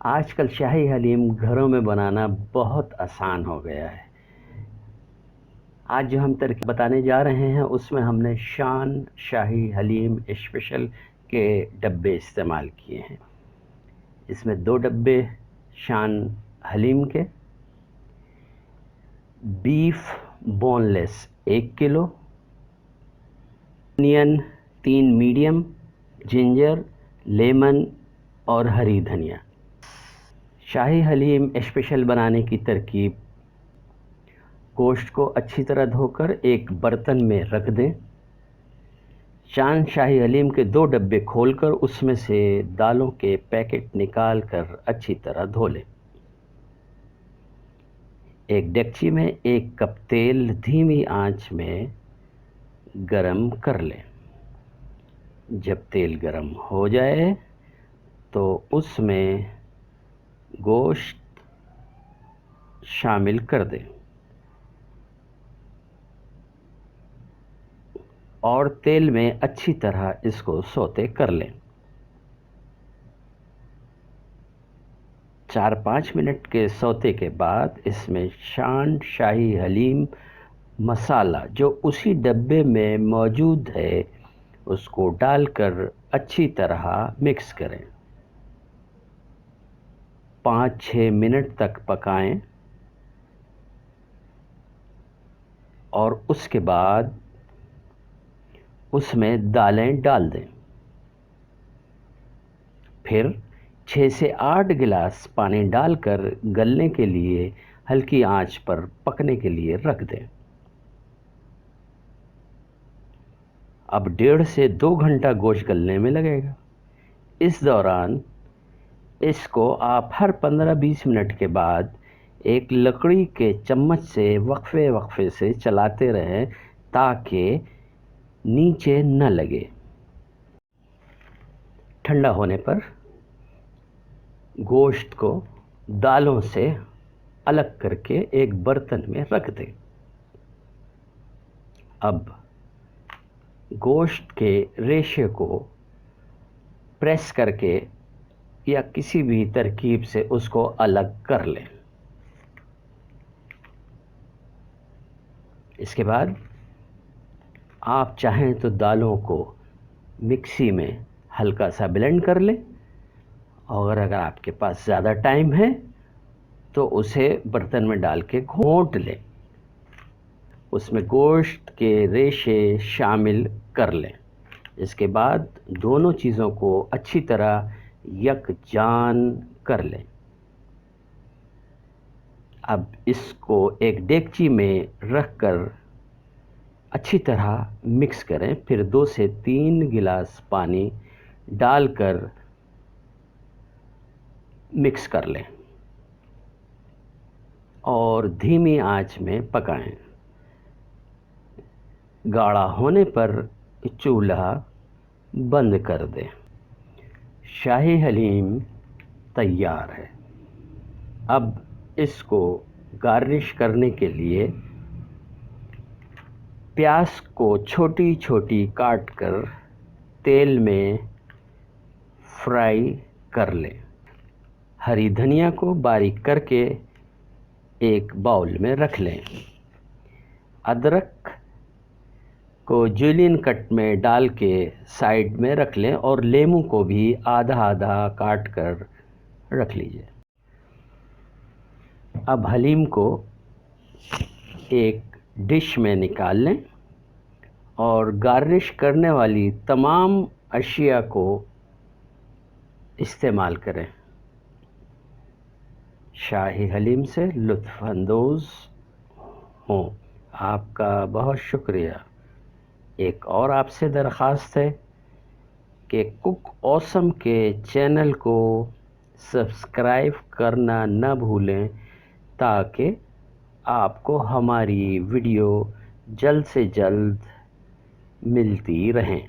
آج کل شاہی حلیم گھروں میں بنانا بہت آسان ہو گیا ہے۔ آج جو ہم ترکیب بتانے جا رہے ہیں اس میں ہم نے شان شاہی حلیم اسپیشل کے ڈبے استعمال کیے ہیں۔ اس میں 2 ڈبے شان حلیم کے، بیف بون لیس 1 کلو، انین 3 میڈیم، جنجر، لیمن اور ہری دھنیا۔ شاہی حلیم اسپیشل بنانے کی ترکیب: گوشت کو اچھی طرح دھو کر ایک برتن میں رکھ دیں۔ شان شاہی حلیم کے 2 ڈبے کھول کر اس میں سے دالوں کے پیکٹ نکال کر اچھی طرح دھو لیں۔ ایک ڈیگچی میں 1 کپ تیل دھیمی آنچ میں گرم کر لیں۔ جب تیل گرم ہو جائے تو اس میں گوشت شامل کر دیں اور تیل میں اچھی طرح اس کو سوتے کر لیں۔ 4-5 منٹ کے سوتے کے بعد اس میں شان شاہی حلیم مسالہ جو اسی ڈبے میں موجود ہے اس کو ڈال کر اچھی طرح مکس کریں۔ 5-6 منٹ تک پکائیں اور اس کے بعد اس میں دالیں ڈال دیں۔ پھر 6 سے 8 گلاس پانی ڈال کر گلنے کے لیے ہلکی آنچ پر پکنے کے لیے رکھ دیں۔ اب 1.5 سے 2 گھنٹہ گوشت گلنے میں لگے گا۔ اس دوران اس کو آپ ہر 15-20 منٹ کے بعد ایک لکڑی کے چمچ سے وقفے سے چلاتے رہیں تاکہ نیچے نہ لگے۔ ٹھنڈا ہونے پر گوشت کو دالوں سے الگ کر کے ایک برتن میں رکھ دیں۔ اب گوشت کے ریشے کو پریس کر کے یا کسی بھی ترکیب سے اس کو الگ کر لیں۔ اس کے بعد آپ چاہیں تو دالوں کو مکسی میں ہلکا سا بلینڈ کر لیں، اور اگر آپ کے پاس زیادہ ٹائم ہے تو اسے برتن میں ڈال کے گھونٹ لیں۔ اس میں گوشت کے ریشے شامل کر لیں۔ اس کے بعد دونوں چیزوں کو اچھی طرح یکجان کر لیں۔ اب اس کو ایک ڈیگچی میں رکھ کر اچھی طرح مکس کریں، پھر 2 سے 3 گلاس پانی ڈال کر مکس کر لیں اور دھیمی آنچ میں پکائیں۔ گاڑھا ہونے پر چولہا بند کر دیں۔ شاہی حلیم تیار ہے۔ اب اس کو گارنش کرنے کے لیے پیاز کو چھوٹی چھوٹی کاٹ کر تیل میں فرائی کر لیں۔ ہری دھنیا کو باریک کر کے ایک باؤل میں رکھ لیں۔ ادرک کو جولین کٹ میں ڈال کے سائیڈ میں رکھ لیں اور لیموں کو بھی آدھا کاٹ کر رکھ لیجئے۔ اب حلیم کو ایک ڈش میں نکال لیں اور گارنش کرنے والی تمام اشیاء کو استعمال کریں۔ شاہی حلیم سے لطف اندوز ہوں۔ آپ کا بہت شکریہ۔ ایک اور آپ سے درخواست ہے کہ کک اوسم کے چینل کو سبسکرائب کرنا نہ بھولیں تاکہ آپ کو ہماری ویڈیو جلد سے جلد ملتی رہیں۔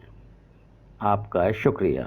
آپ کا شکریہ۔